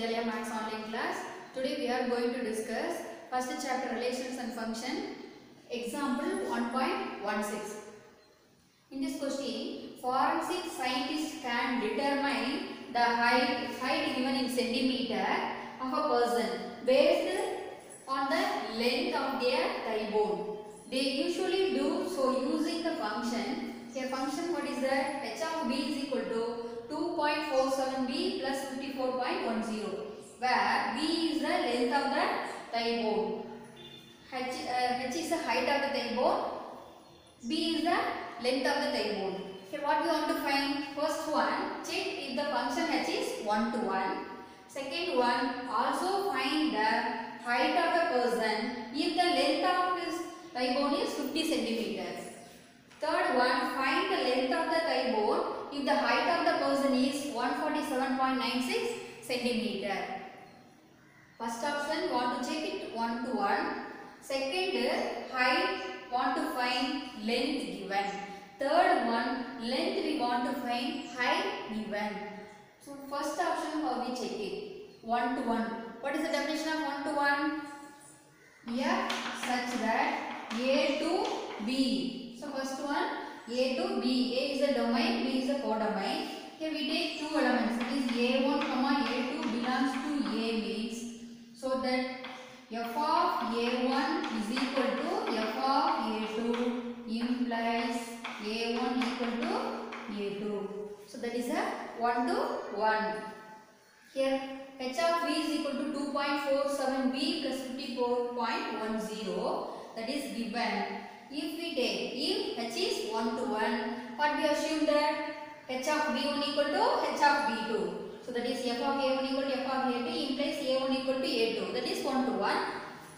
Sanjalya Maths online class. Today we are going to discuss first chapter relations and function. Example 1.16. In this question, forensic scientists can determine the height given in centimeter of a person based on the length of their thigh bone. They usually do so using the function. A function, what is that? H of b is equal to 2.47b plus 54.10, where b is the length of the thigh bone, h is the height of the thigh bone, b is the length of the thigh bone. Here what we want to find? First one, check if the function h is 1 to 1. Second one, also find the height of the person if the length of his thigh bone is 50 centimeters. Third one, find the length of the thigh bone if the height of the person is 147.96 centimeter. First option, want to check it 1 to 1. Second, height, want to find length given. Third one, length we want to find, height given. So first option, how we check it? 1 to 1. What is the definition of 1 to 1? Here, such that A to B. So first one, A to B. A is a domain, B is a codomain. Here we take two elements. That is A1, A2 belongs to A means. So that f of A1 is equal to f of A2 implies A1 equal to A2. So that is a 1 to 1. Here h of b is equal to 2.47b plus 54.10. That is given. If we take, if h is 1 to 1, what we assume that h of b1 equal to h of b2. So that is f of a1 equal to f of a2 implies a1 equal to a2. That is 1 to 1.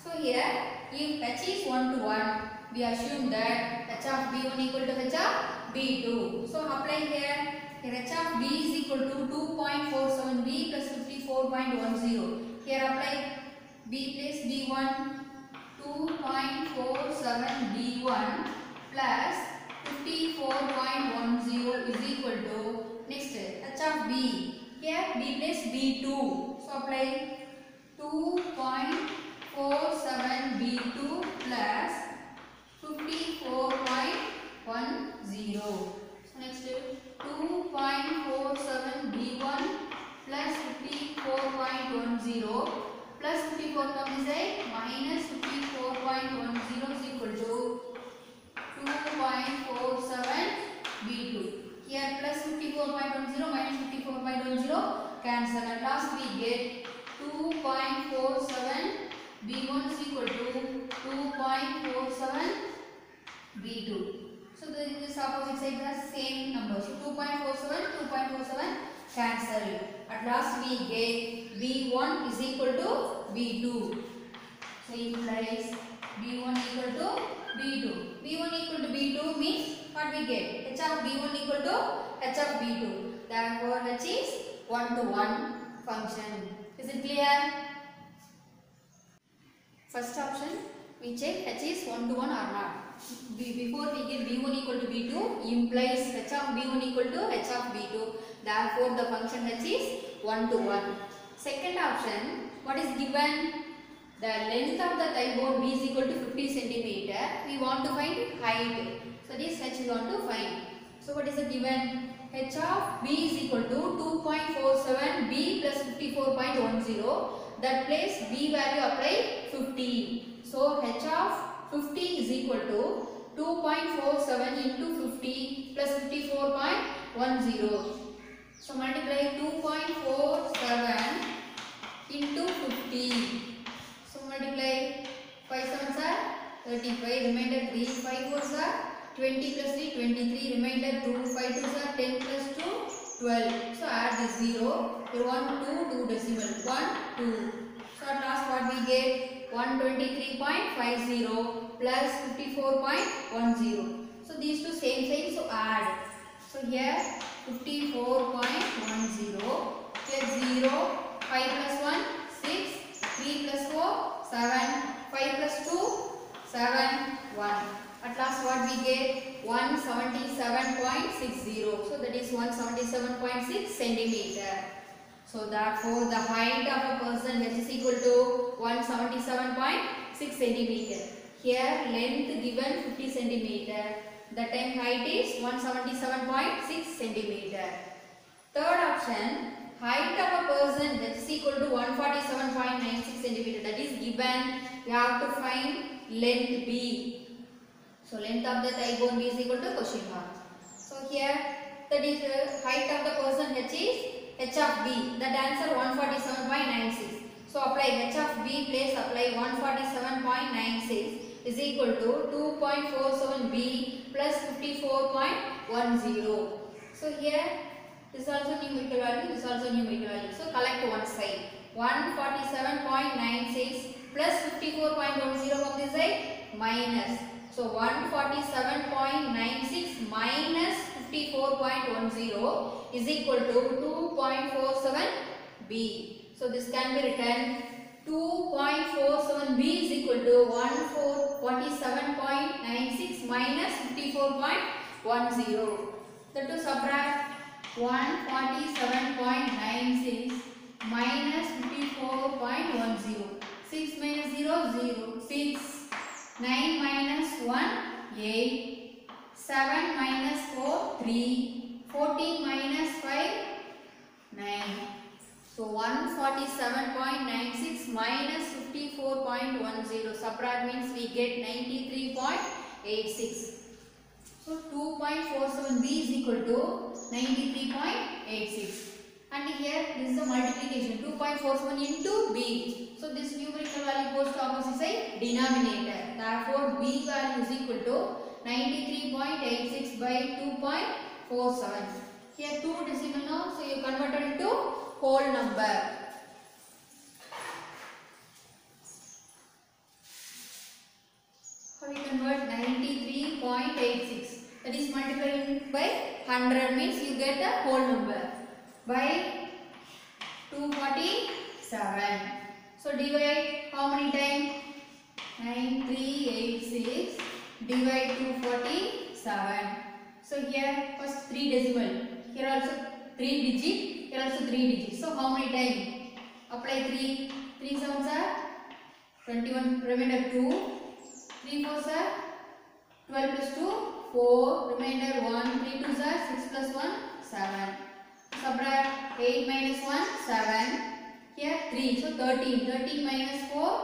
So here, if h is 1 to 1, we assume that h of b1 equal to h of b2. So apply here. Here h of b is equal to 2.47b plus 54.10. Here apply b place b1. 2.47 b1 plus 54.10 is equal to, next h of b. Here b place b2. So apply 2.47 b2 plus 54.10. So next 2.47 b1 plus 54.10 plus 54 comes as minus 54.10 is equal to 2.47 b2. Here plus 54.10 minus 54.10 cancel. At last we get 2.47 b1 is equal to 2.47 b2. So this opposite side has same number. So 2.47 cancel. At last we get b1 is equal to b2. So implies b1 equal to b2. b1 equal to b2 means what we get? h of b1 equal to h of b2. Therefore h is 1 to 1 function. Is it clear? First option, we check h is 1 to 1 or not. Before we get b1 equal to b2 implies h of b1 equal to h of b2. Therefore the function h is 1 to 1. Second option, what is given? The length of the thigh bone b is equal to 50 centimeter. We want to find height. So this h we want to find. So what is the given? h of b is equal to 2.47 b plus 54.10. That place b value apply 50. So h of 50 is equal to 2.47 into 50 plus 54.10. So multiply 2.47 into 50. So multiply 5 sevens are 35, remainder 3, 5 fours are 20 plus 3, 23, remainder 2, 5 twos are 10 plus 2, 12. So add this 0. You want 2 decimal, 1, 2. So at last what we get? 123.50 plus 54.10. So these two same signs, so add. So here 54.10. Here 0, 5 plus 1, 6, 3 plus 4, 7, 5 plus 2, 7, 1. At last what we get? 177.60. So that is 177.6 centimeter. So therefore the height of a person h is equal to 177.6 centimeter. Here length given 50 centimeter. The time height is 177.6 centimeter. Third option, height of a person h is equal to 147.96 centimeter. That is given. We have to find length b. So length of the thigh bone b is equal to question mark. So here that is height of the person h is h of b. That answer 147.96. So apply h of b place apply 147.96 is equal to 2.47 b plus 54.10. So here this also numerical value, this also numerical value. So collect one side. 147.96 plus 54.10 from this side minus. So 147.96 minus 54.10 is equal to 2.47 b. So this can be written 2.47 b is equal to 147.96 minus 54.10. The to subtract 147.96 minus 54.10. 6 minus 0, 0. 6. 9 minus 1, 8. 7 minus 4, 3. 14 minus 5, 9. So 147.96 minus 54.10. Subtract means we get 93.86. So 2.47 b is equal to 93.86. And here this is the multiplication 2.47 into b. So this numerical value goes to opposite side denominator. Therefore b value is equal to 93.86 by 2.47. Here 2 decimal now, so you converted into whole number. How we convert 93.86? That is multiplying by 100 means you get a whole number by 247. So divide how many times? 9386 divide 247. So here first 3 decimal. Here also 3 digit. Here also 3 digits. So how many times? Apply 3. 3 sevens are 21. Remainder 2. 3 fours are 12 plus 2 4. Remainder 1. 3 twos are 6 plus 1 7. Subtract 8 minus 1 7. Here 3. So 13. 13 minus 4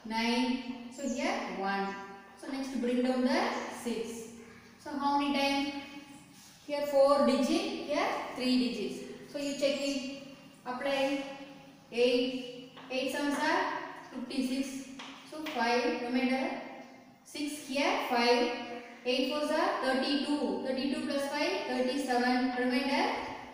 9. So here 1. So next bring down the 6. So how many times? Here 4 digit. Here 3 digits. So you check it. Apply 8. 8 sevens are 56. So 5. Remainder 6 here 5. 8 fours are 32. 32 plus 5 37. Remainder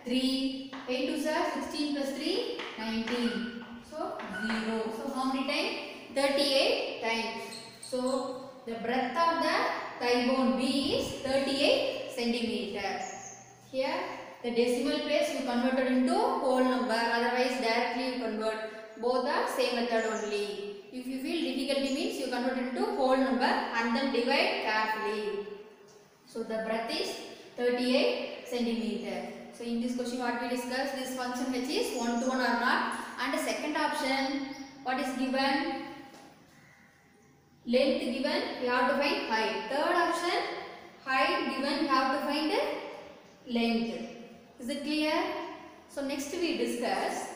3. 8 twos are 16 plus 3 19. So 0. So how many times? 38 times. So the breadth of the thigh bone B is 38 centimeter. Here the decimal place you converted into whole number, otherwise directly you convert. Both are same method only. If you feel difficulty means you convert into whole number and then divide carefully. So the breadth is 38 centimeter. So in this question what we discussed, this function h is 1 to 1 or not, and the second option what is given? Length given, you have to find height. Third option, height given, you have to find length. Is it clear? So next we discuss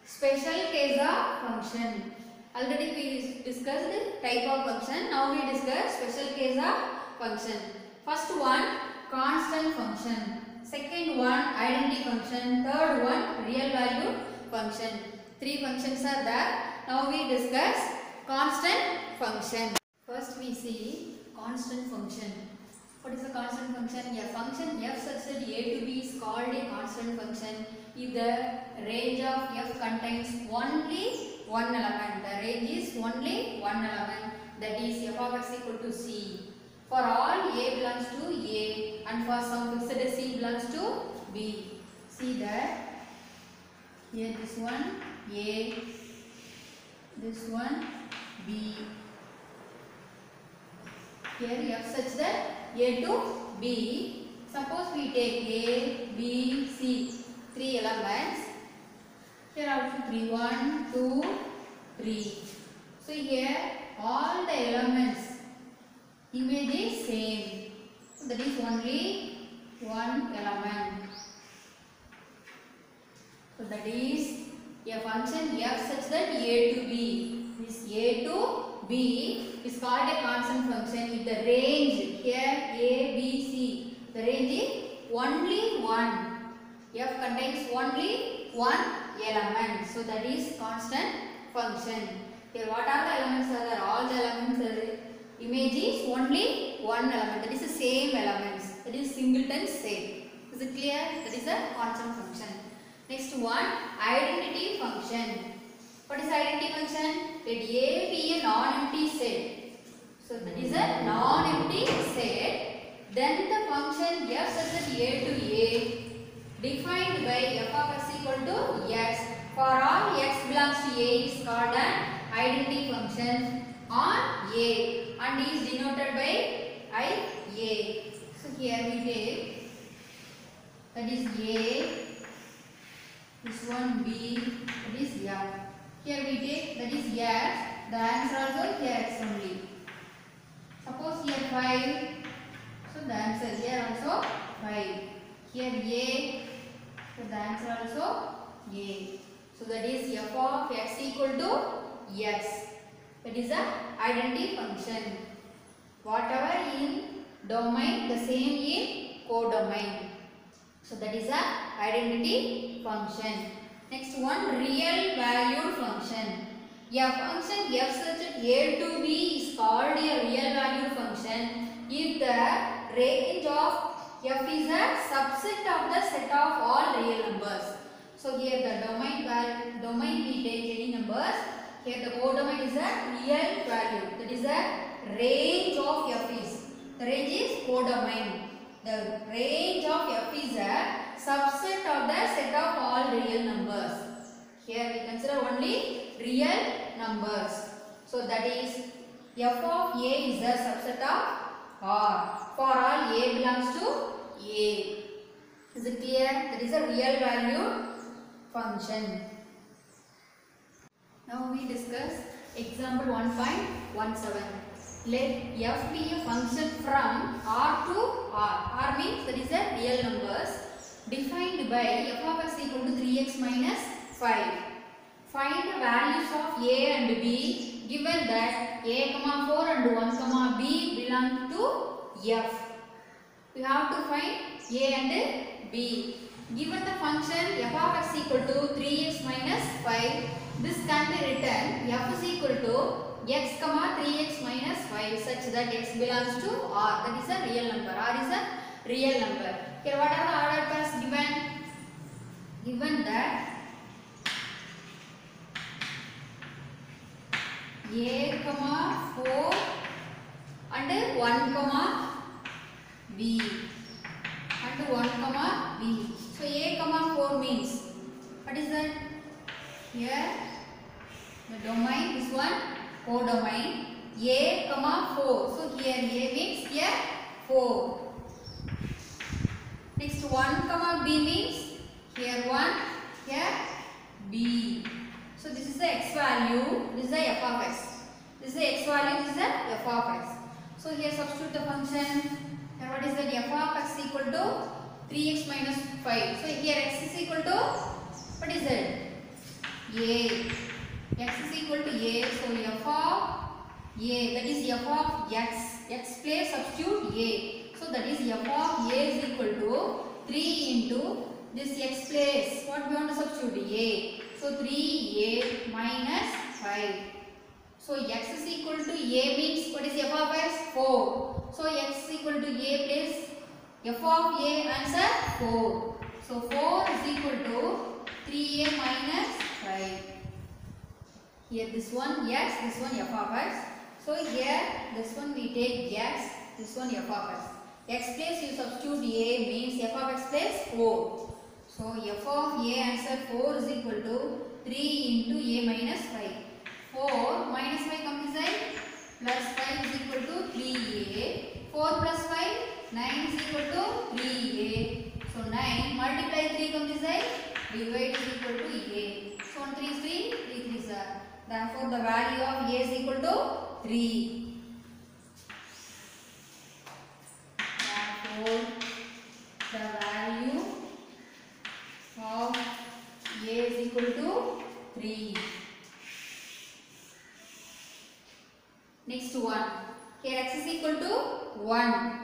special case of function. Already we discussed type of function. Now we discuss special case of function. First one, constant function. Second one, identity function. Third one, real value function. 3 functions are there. Now we discuss constant function. First we see constant function. What is a constant function? A function f such that a to b is called a constant function if the range of f contains only one element. The range is only one element, that is f of x equal to c. For all a belongs to a and for some fixed c belongs to b. See that here this one a, this one b. Here f such that a to b. Suppose we take a, b, c, 3 elements Here also 3, 1, 2, 3. So here all the elements image is same. So that is only one element. So that is a function f such that a to b. This a to b is called a constant function with the range here a, b, c. The range is only one. F contains only one element. So that is constant function. Here what are the elements are there? All the elements are there. Image is only one element. That is the same elements. That is singleton set. Is it clear? That is a constant function. Next one, identity function. What is identity function? Let A be a non-empty set. So that is a non-empty set. Then the function f such that a to a defined by f of x equal to x. For all x belongs to a is called an identity function on a and is denoted by IA. So here we take that is a, this one b, that is f. Here we take that is x, the answer also here x only. Suppose here 5, so the answer here also 5. Here a, so the answer also a. So that is f of x equal to x. That is the identity function. Whatever in domain, the same in codomain. So that is the identity function. Next one, real valued function. A function f such that a to b is called a real valued function if the range of f is a subset of the set of all real numbers. So here the domain we take any numbers. Here the codomain is a real value. That is the range of f is. The range is codomain. The range of f is a subset of the set of all real numbers. Here we consider only real numbers. So that is f of a is a subset of R. For all a belongs to a. Is it clear? That is a real value function. Now we discuss example 1.17. Let f be a function from R to R. R means that is a real numbers defined by f of x equal to 3x minus 5. Find the values of a and b given that a, 4 and 1, b belong to f. We have to find a and b. Given the function f of x equal to 3x minus 5, this can be written f is equal to x, 3x minus 5 such that x belongs to R. That is a real number. R is a real number. Here what are the ordered pairs given? Given that a, 4 and 1, b and 1, b. So a, 4 means what is that? Here the domain, this one codomain a, 4. So here a means here 4. Next 1, b means here 1, here b. So this is the x value, this is the f of x. This is the x value, this is the f of x. So here substitute the function. Here what is that? F of x equal to 3x minus 5. So here x is equal to, what is that? A. X is equal to a. So f of a, that is f of x. X place substitute a. So that is f of a is equal to 3 into this x place. What we want to substitute? A. So 3a minus 5. So x is equal to a means what is f of x? 4. So x is equal to a place f of a, answer 4. So 4 is equal to 3a minus 5. Here this one x, this one f of x. So here this one we take x, this one f of x. X place you substitute a means f of x place 4. So f of a, answer 4 is equal to 3 into a minus 5. 4 minus 5 comes inside, plus 5 is equal to 3a. 4 plus 5, 9 is equal to 3a. So 9 multiply 3 comes inside, divide is equal to a. Therefore, the value of a is equal to 3. Therefore, the value of a is equal to 3. Next one. Here x is equal to 1.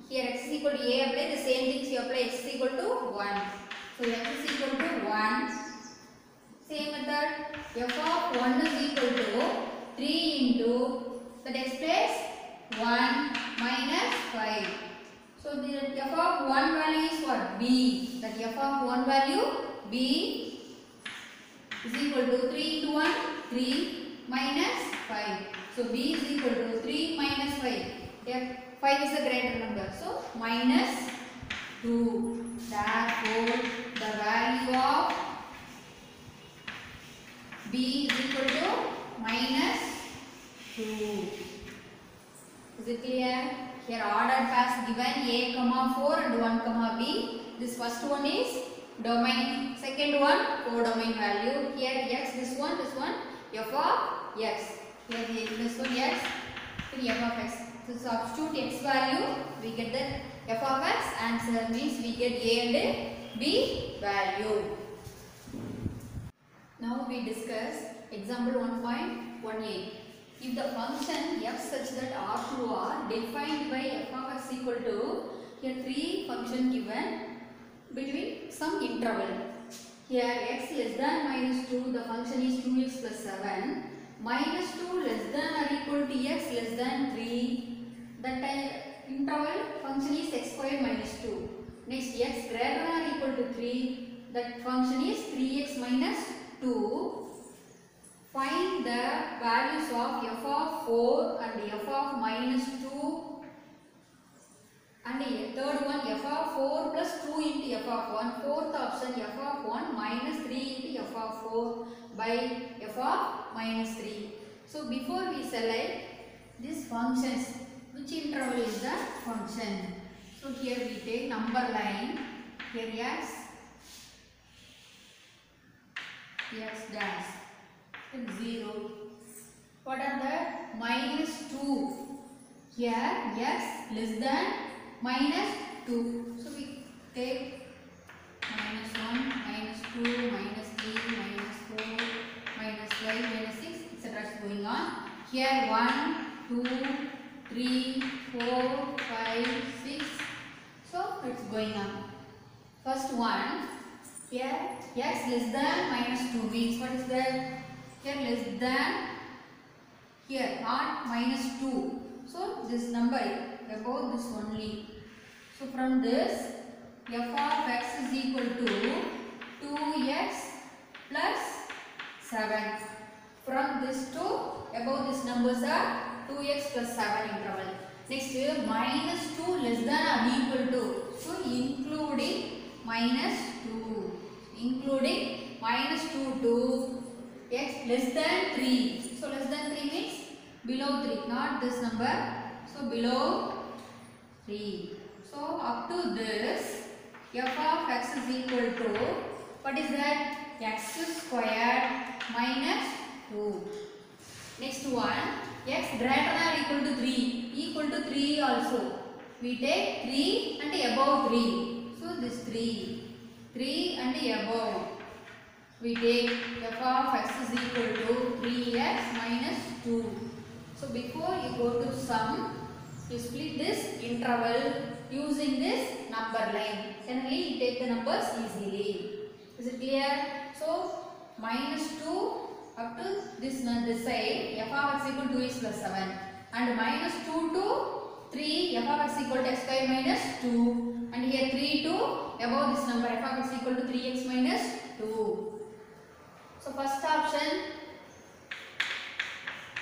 Here x is equal to a, apply the same things you apply, x is equal to 1. So x is equal to 1. Same method, f of 1 is equal to 3 into that x plus 1 minus 5. So the f of 1 value is what? B. That f of 1 value B is equal to 3 into 1, 3 minus 5. So B is equal to 3 minus 5. Here 5 is the greater number. So minus 2. Therefore, the value of B is equal to minus 2. Is it clear? Here ordered pairs given a comma 4 and 1 comma b. This first one is domain. Second one codomain value. Here x, this one f of x. Here this one x, here f of x. So substitute x value, we get the f of x. Answer means we get a and b value. Now we discuss example 1.18. If the function f such that r through r defined by f of x equal to, here 3 function given between some interval. Here x less than minus 2, the function is 2x plus 7. Minus 2 less than or equal to x less than 3. That interval function is x squared minus 2. Next x greater than or equal to 3. That function is 3x minus 2. Find the values of f of 4 and f of minus 2. And the third one f of 4 plus 2 into f of 1. Fourth option f of 1 minus 3 into f of 4 by f of minus 3. So before we select these functions, which interval is the function? So here we take number line. Here x dash and 0. What are the minus 2? Here x less than minus 2. So we take minus 1, minus 2, minus 3, minus 4, minus 5, minus 6, etc. is going on. Here 1, 2, 3, 4, 5, 6. So it's going on. First one, here x less than minus 2 means what is that? Here less than, here not minus 2. So this number above this only. So from this f of x is equal to 2x plus 7. From this to above this numbers are 2x plus 7 interval. Next minus 2 less than or equal to. So including minus 2. Including minus 2 to x less than 3. So less than 3 means below 3, not this number. So below 3. So up to this f of x is equal to, what is that? X squared minus 2. Next one, x greater than or equal to 3. Equal to 3 also. We take 3 and above 3. So this 3. 3 and above. We take f of x is equal to 3x minus 2. So before you go to sum, you split this interval using this number line. Generally you take the numbers easily. Is it clear? So minus 2 up to this side, f of x equal to 2x plus 7. And minus 2 to 3, f of x equal to x squared minus 2. And here 3 to above this number, f of x equal to 3x minus 2. So first option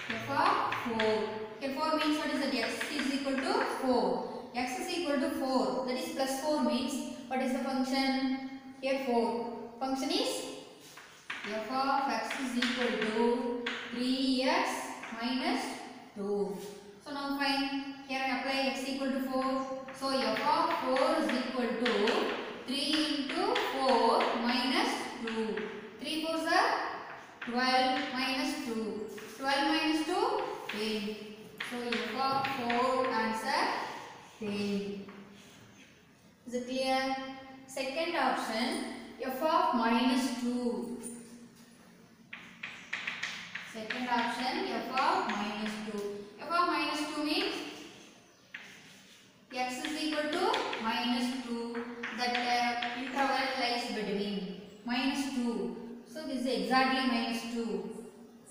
f of 4. Here 4 means what is that? X is equal to 4. X is equal to 4. That is plus 4 means what is the function? Here 4. Function is f of x is equal to 3x minus 2. So now find. Here I apply x equal to 4. So f of 4 is equal to 3 into 4 minus 2. 3 4s are 12 minus 2. 12 minus 2, 10. So f of 4 answer 10. Is it clear? Second option, f of minus 2. Second option, f of minus 2. f of minus 2 means x is equal to minus 2. That interval lies between minus 2. So this is exactly minus 2.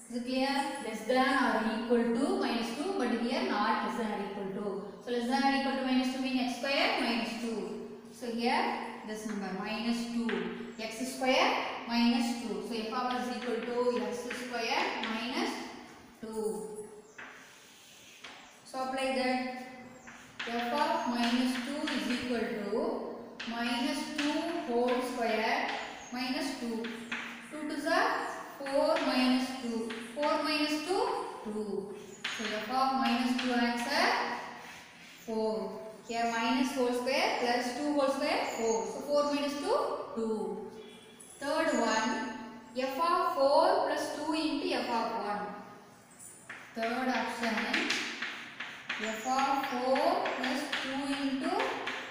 Is it clear? Less than or equal to minus 2, but here not less than or equal to. So less than or equal to minus 2 means x square minus 2. So here this number minus 2. X square minus 2. So f of is equal to x square minus 2. So apply that. F of minus 2 is equal to minus 2 whole square minus 2. 2 to the 4 minus 2. 4 minus 2, 2. So f of minus 2 answer 4. Here minus whole square plus 2 whole square 4. So 4 minus 2, 2. Third one, f of 4 plus 2 into f of 1. Third option, f of 4 plus 2 into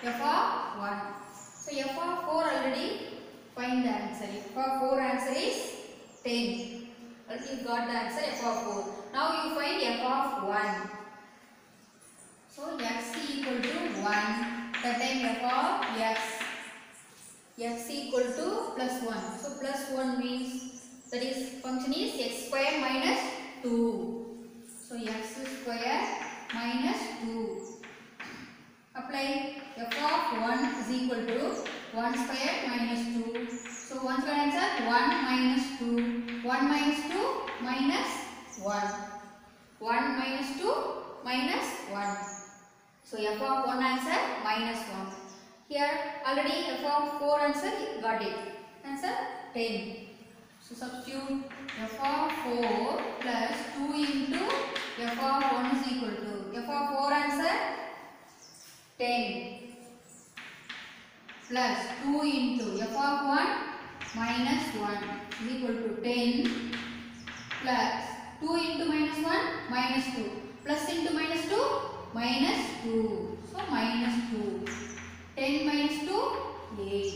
f of 1. So f of 4 already find the answer. f of 4 answer is 10. Already you got the answer f of 4. Now you find f of 1. So x equal to 1. That time f of x equal to plus 1. So plus 1 means that is function is x square minus 2. So x square minus 2. Apply f of 1 is equal to 1 square minus 2. So 1 square answer 1 minus 2. 1 minus 2 minus 1. 1 minus 2 minus 1. So f of 1 answer minus 1. Here already f of 4 answer got it. Answer 10. So substitute f of 4 plus 2 into f of 1 is equal to f of 4 answer 10 plus 2 into f of 1 minus 1 is equal to 10 plus 2 into minus 1 minus 2 plus into minus 2 minus 2. So minus 2. 10 minus 2, 8.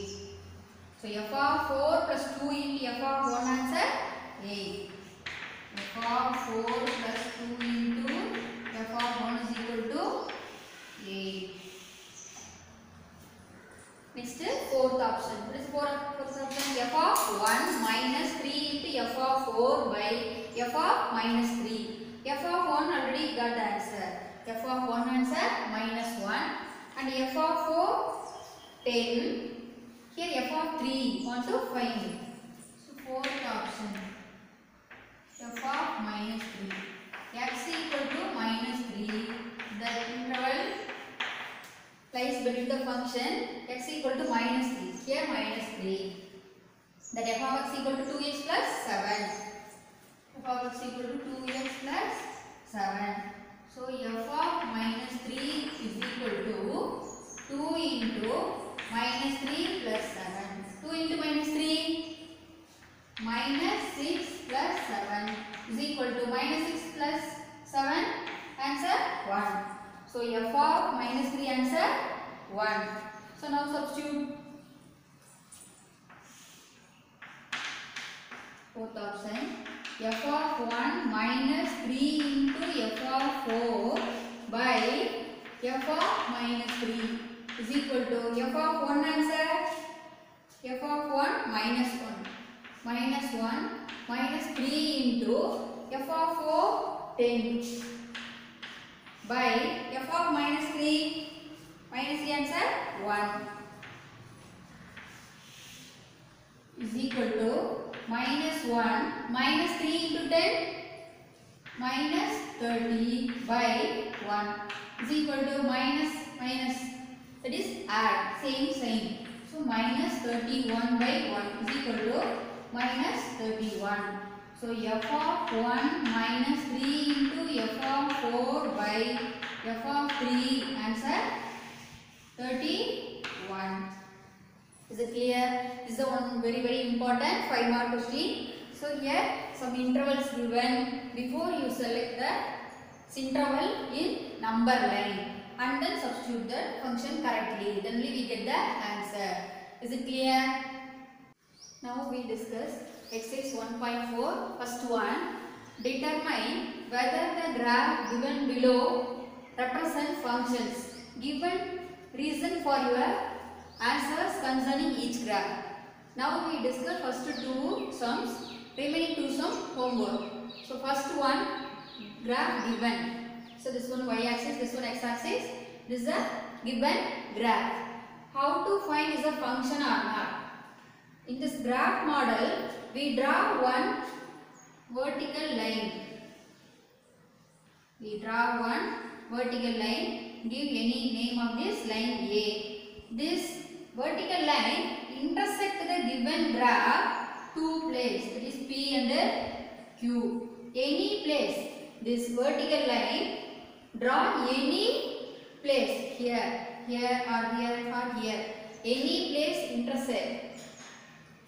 So f of 4 plus 2 into f of 1 answer 8. f of 4 plus 2 into f of 1 is equal to 8. Next fourth option. What is fourth option? f of 1 minus 3 into f of 4 by f of minus 3. f of 1 already got the answer. f of 1 answer minus 1 and f of 4 10. Here f of 3 want to find. So fourth option f of minus 3. X equal to minus 3. The interval lies between the function x equal to minus 3. Here minus 3. That f of x equal to 2x plus 7. f of x equal to 2x plus 7. So f of minus 3 is equal to 2 into minus 3 plus 7. 2 into minus 3 minus 6 plus 7 is equal to minus 6 plus 7 answer 1. So f of minus 3 answer 1. So now substitute fourth option f of 1 minus 3 into f of 4 by f of minus 3 is equal to f of 1 answer f of 1 minus 1 minus 1 minus 3 into f of 4 10 by f of minus 3 answer 1 is equal to minus 1 minus 3 into 10 minus 30 by 1 is equal to minus that is add same sign. So minus 31 by 1 is equal to minus 31. So f of 1 minus 3 into f of 4 by f of 3 answer 31. Is it clear? This is the one very important 5 mark question. So here some intervals given. Before you select the interval in number line and then substitute the function correctly. Then only we get the answer. Is it clear? Now we discuss exercise 1.4. First one. Determine whether the graph given below represent functions. Given reason for your answers concerning each graph. Now we discuss first two sums, remaining two sums homework. So first one, graph given. So this one y-axis, this one x-axis. This is a given graph. How to find is a function or not? In this graph model, we draw one vertical line. We draw one vertical line. Give any name of this line A. This vertical line intersect the given graph two places, that is P and Q. Any place, this vertical line, draw any place, here or here or here. Any place intersect.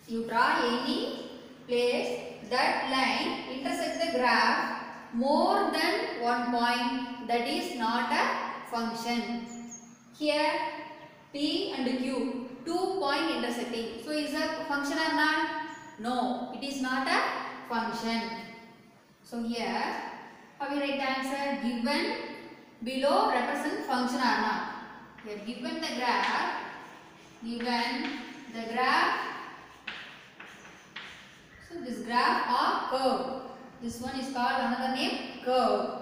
You draw any place, that line intersect the graph more than one point, that is not a function. Here P and Q, 2 point intersecting. So is a function or not? No, it is not a function. So here, how we write the answer? Given below represent function or not? Here given the graph, so this graph or curve. This one is called another name curve.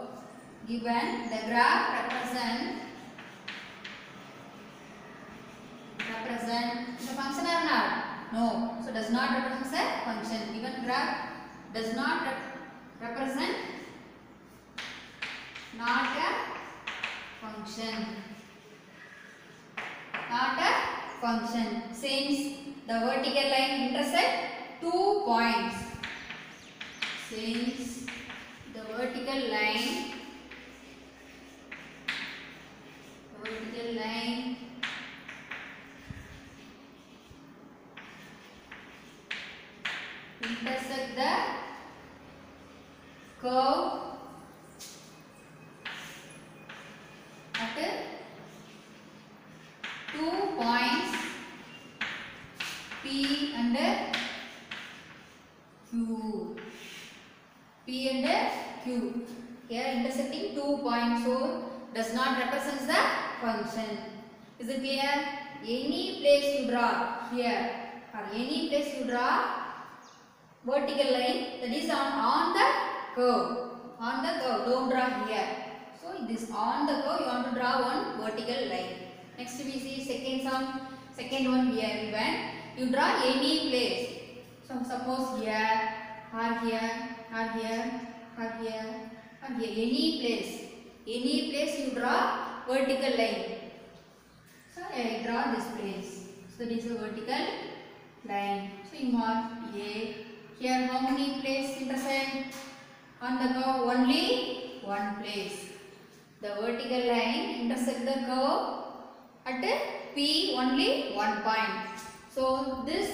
Given the graph represent the function or not? No. So does not represent a function. Given graph does not represent not a function. Not a function. Since the vertical line intersect 2 points. Since the vertical line intersect the curve at 2 points P and Q. P and Q. Here intersecting 2 points, so does not represent the function. Is it clear? Any place you draw here or any place you draw vertical line, that is on the curve. On the curve, don't draw here. So this on the curve you want to draw one vertical line. Next we see second one here given. You draw any place. So suppose here or here or here or here or here. Any place. Any place you draw vertical line. So I draw this place. So this is a vertical line. So you mark A. Here how many places intersect? On the curve only one place. The vertical line intersect the curve at P only 1 point. So this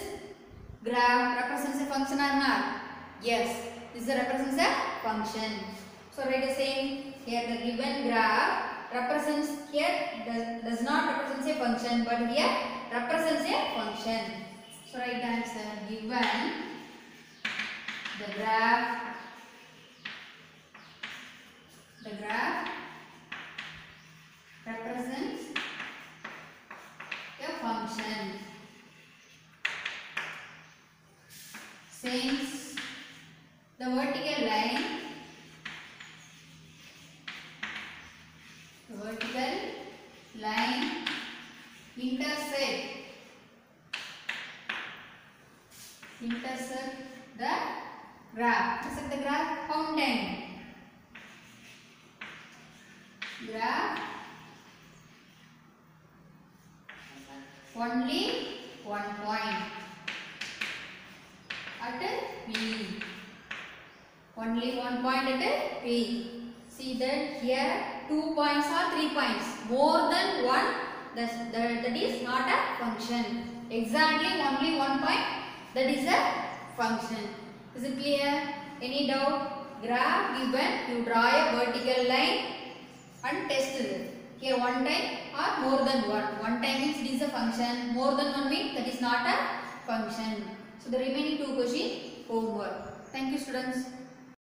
graph represents a function or not? Yes, this represents a function. So write the same. Here the given graph represents, here does not represent a function, but here represents a function. So write the answer. Given the graph represents a function. Since the vertical line intersect the graph. Intersect the graph fountain. Graph only 1 point at P. Only 1 point at P. See that here 2 points or 3 points. More than 1, that is not a function. Exactly only 1 point, that is a function. Is it clear? Any doubt? Graph given, you draw a vertical line and test it. Here one time or more than one. One time means it is a function. More than one means that is not a function. So the remaining two questions homework. Thank you students.